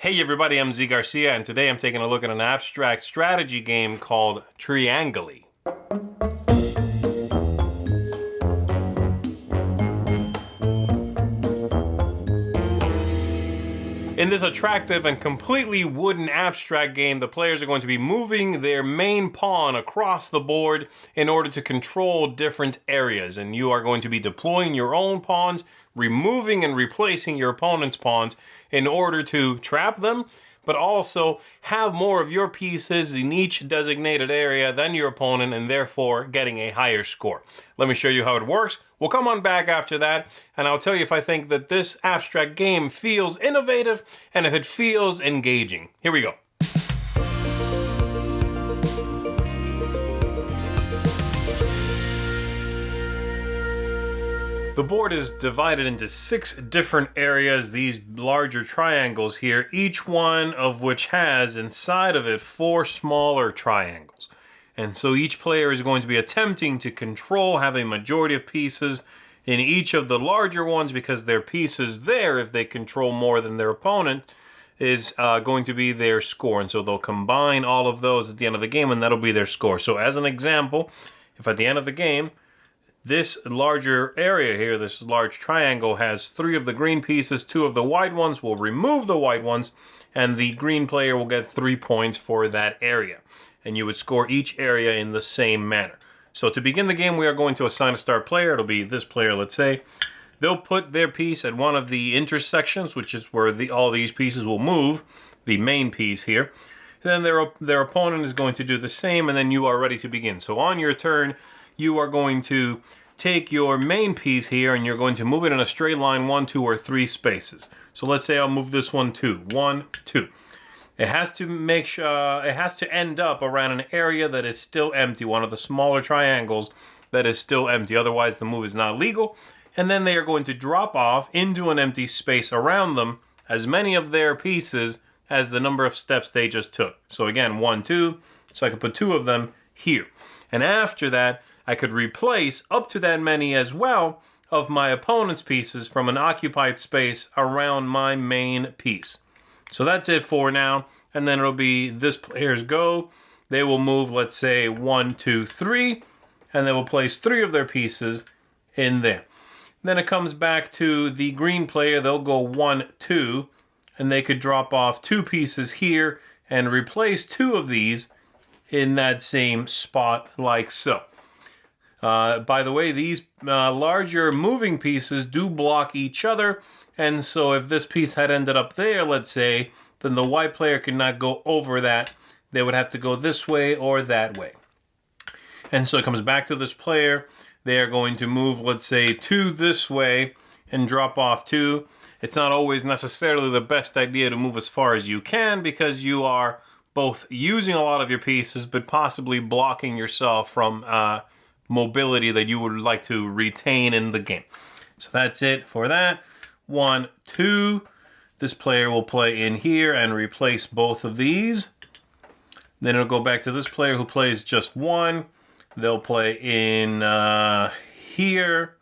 Hey everybody, I'm Zee Garcia, and today I'm taking a look at an abstract strategy game called Triangoli. In this attractive and completely wooden abstract game, the players are going to be moving their main pawn across the board in order to control different areas. And you are going to be deploying your own pawns, removing and replacing your opponent's pawns in order to trap them, but also have more of your pieces in each designated area than your opponent and therefore getting a higher score. Let me show you how it works. We'll come on back after that and I'll tell you if I think that this abstract game feels innovative and if it feels engaging. Here we go. The board is divided into 6 different areas, these larger triangles here, each one of which has inside of it 4 smaller triangles. And so each player is going to be attempting to control, have a majority of pieces in each of the larger ones because their pieces there, if they control more than their opponent, is going to be their score. And so they'll combine all of those at the end of the game and that'll be their score. So as an example, if at the end of the game, this larger area here, this large triangle, has 3 of the green pieces, 2 of the white ones. We'll remove the white ones, and the green player will get 3 points for that area. And you would score each area in the same manner. So to begin the game, we are going to assign a star player. It'll be this player, let's say. They'll put their piece at one of the intersections, which is where all these pieces will move, the main piece here. Then their opponent is going to do the same, and then you are ready to begin. So on your turn, you are going to take your main piece here and you're going to move it in a straight line 1, 2, or 3 spaces. So let's say I'll move this one 2. 1, 2. It has to end up around an area that is still empty, one of the smaller triangles that is still empty. Otherwise, the move is not legal. And then they are going to drop off into an empty space around them, as many of their pieces as the number of steps they just took. So again, 1, 2. So I can put 2 of them here. And after that, I could replace up to that many as well of my opponent's pieces from an occupied space around my main piece. So that's it for now. And then it'll be this player's go. They will move, let's say, 1, 2, 3. And they will place 3 of their pieces in there. Then it comes back to the green player. They'll go 1, 2. And they could drop off 2 pieces here and replace 2 of these in that same spot like so. By the way, these larger moving pieces do block each other, and so if this piece had ended up there, let's say, then the white player could not go over that. They would have to go this way or that way. And so it comes back to this player. They are going to move, let's say, 2 this way and drop off 2. It's not always necessarily the best idea to move as far as you can because you are both using a lot of your pieces but possibly blocking yourself from mobility that you would like to retain in the game. So that's it for that. 1, 2. This player will play in here and replace both of these. Then it'll go back to this player who plays just 1. They'll play in here,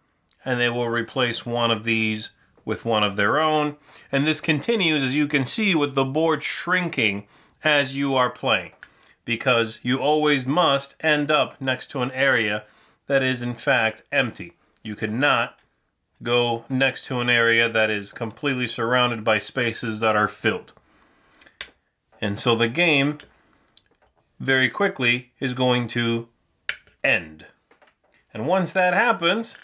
and they will replace one of these with one of their own. And this continues, as you can see, with the board shrinking as you are playing, because you always must end up next to an area that is in fact empty. You could not go next to an area that is completely surrounded by spaces that are filled. And so the game very quickly is going to end. And once that happens,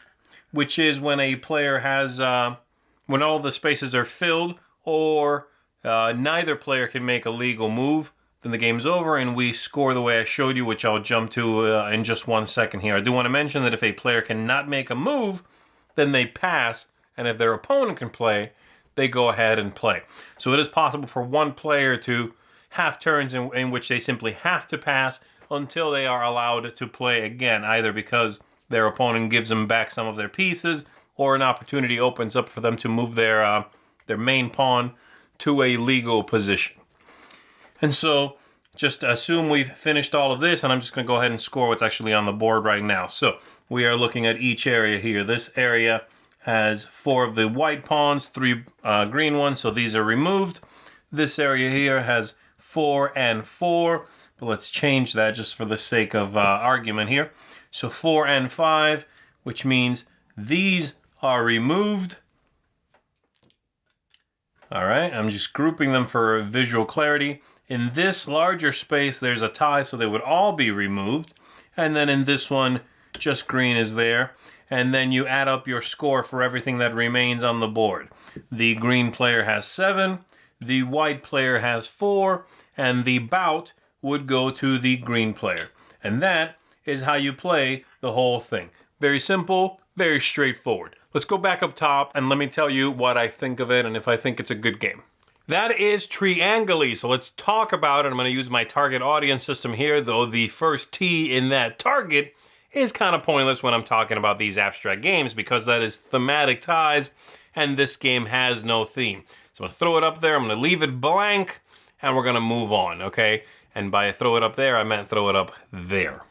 which is when a player has, when all the spaces are filled or neither player can make a legal move, then the game's over and we score the way I showed you, which I'll jump to in just 1 second here. I do want to mention that if a player cannot make a move, then they pass, and if their opponent can play, they go ahead and play. So it is possible for one player to have turns in which they simply have to pass until they are allowed to play again, either because their opponent gives them back some of their pieces or an opportunity opens up for them to move their main pawn to a legal position. And so just assume we've finished all of this, and I'm just going to go ahead and score what's actually on the board right now. So we are looking at each area here. This area has 4 of the white pawns, 3 green ones, so these are removed. This area here has 4 and 4, but let's change that just for the sake of argument here. So 4 and 5, which means these are removed. All right, I'm just grouping them for visual clarity. In this larger space, there's a tie, so they would all be removed. And then in this one, just green is there. And then you add up your score for everything that remains on the board. The green player has 7, the white player has 4, and the bout would go to the green player. And that is how you play the whole thing. Very simple, very straightforward. Let's go back up top and let me tell you what I think of it and if I think it's a good game. That is Triangoli, so let's talk about it. I'm going to use my target audience system here, though the first T in that target is kind of pointless when I'm talking about these abstract games because that is thematic ties and this game has no theme. So I'm going to throw it up there, I'm going to leave it blank, and we're going to move on, okay? And by throw it up there, I meant throw it up there.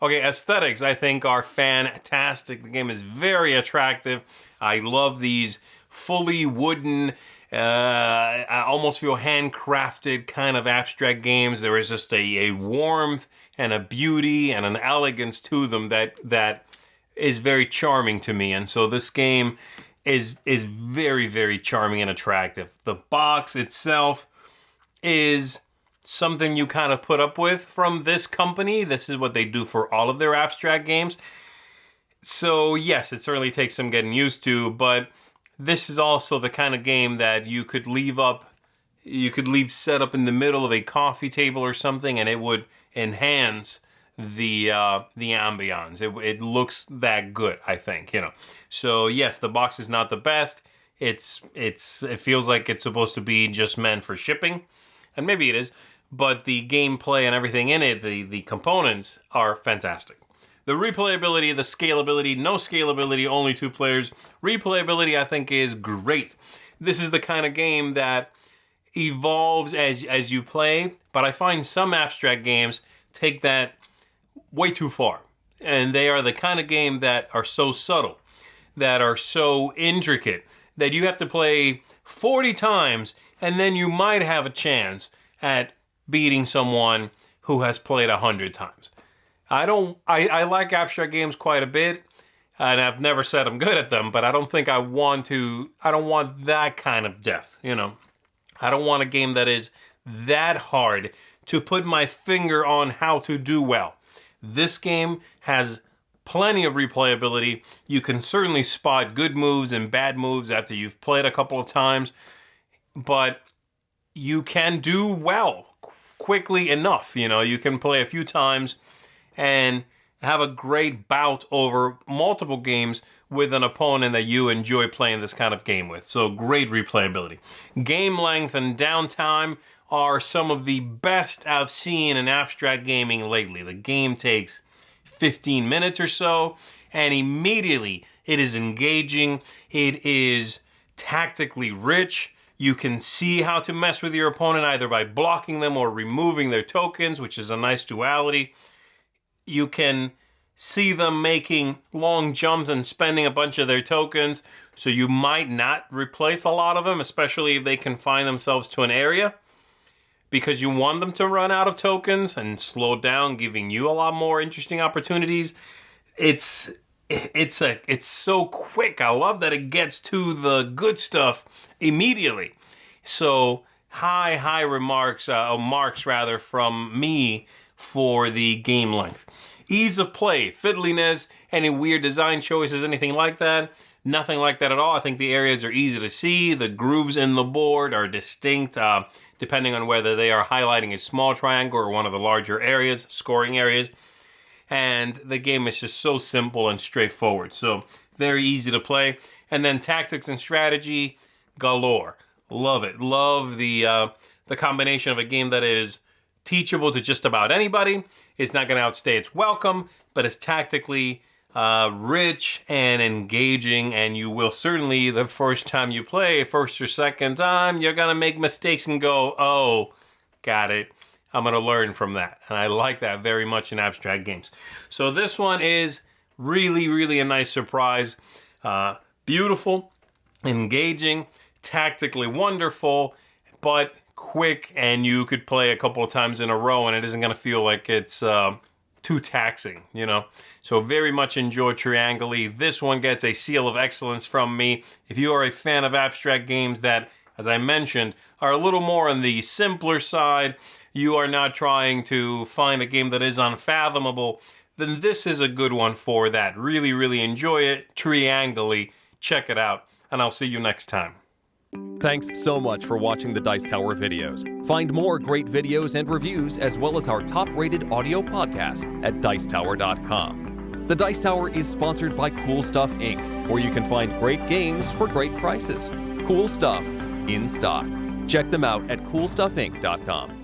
Okay, aesthetics, I think, are fantastic. The game is very attractive. I love these fully wooden, I almost feel handcrafted kind of abstract games. There is just a warmth and a beauty and an elegance to them that is very charming to me. And so this game is very, very charming and attractive. The box itself is something you kind of put up with from this company. This is what they do for all of their abstract games. So yes, it certainly takes some getting used to, but this is also the kind of game that you could leave set up in the middle of a coffee table or something, and it would enhance the ambiance. It looks that good, I think, you know. So yes, the box is not the best. It feels like it's supposed to be just meant for shipping, and maybe it is, but the gameplay and everything in it, the components are fantastic. The replayability, the scalability, no scalability, only 2 players. Replayability, I think, is great. This is the kind of game that evolves as you play, but I find some abstract games take that way too far. And they are the kind of game that are so subtle, that are so intricate, that you have to play 40 times, and then you might have a chance at beating someone who has played 100 times. I like abstract games quite a bit, and I've never said I'm good at them, but I don't think I don't want that kind of depth, you know. I don't want a game that is that hard to put my finger on how to do well. This game has plenty of replayability. You can certainly spot good moves and bad moves after you've played a couple of times, but you can do well quickly enough. You know, you can play a few times and have a great bout over multiple games with an opponent that you enjoy playing this kind of game with. So great replayability. Game length and downtime are some of the best I've seen in abstract gaming lately. The game takes 15 minutes or so, and immediately it is engaging. It is tactically rich. You can see how to mess with your opponent either by blocking them or removing their tokens, which is a nice duality. You can see them making long jumps and spending a bunch of their tokens, so you might not replace a lot of them, especially if they confine themselves to an area, because you want them to run out of tokens and slow down, giving you a lot more interesting opportunities. It's so quick. I love that it gets to the good stuff immediately. So high marks from me for the game length. Ease of play, fiddliness, any weird design choices, anything like that. Nothing like that at all. I think the areas are easy to see. The grooves in the board are distinct, depending on whether they are highlighting a small triangle or one of the larger areas, scoring areas. And the game is just so simple and straightforward. So very easy to play. And then tactics and strategy galore. Love it. Love the combination of a game that is teachable to just about anybody. It's not going to outstay its welcome, but it's tactically rich and engaging, and you will certainly, the first time you play, first or second time, you're going to make mistakes and go, oh, got it. I'm going to learn from that. And I like that very much in abstract games. So this one is really, really a nice surprise. Beautiful, engaging, tactically wonderful, but quick, and you could play a couple of times in a row, and it isn't going to feel like it's too taxing, you know. So very much enjoy Triangoli. This one gets a seal of excellence from me. If you are a fan of abstract games that, as I mentioned, are a little more on the simpler side, you are not trying to find a game that is unfathomable, then this is a good one for that. Really, really enjoy it. Triangoli. Check it out, and I'll see you next time. Thanks so much for watching the Dice Tower videos. Find more great videos and reviews, as well as our top-rated audio podcast at Dicetower.com. The Dice Tower is sponsored by Cool Stuff Inc., where you can find great games for great prices. Cool stuff in stock. Check them out at CoolStuffInc.com.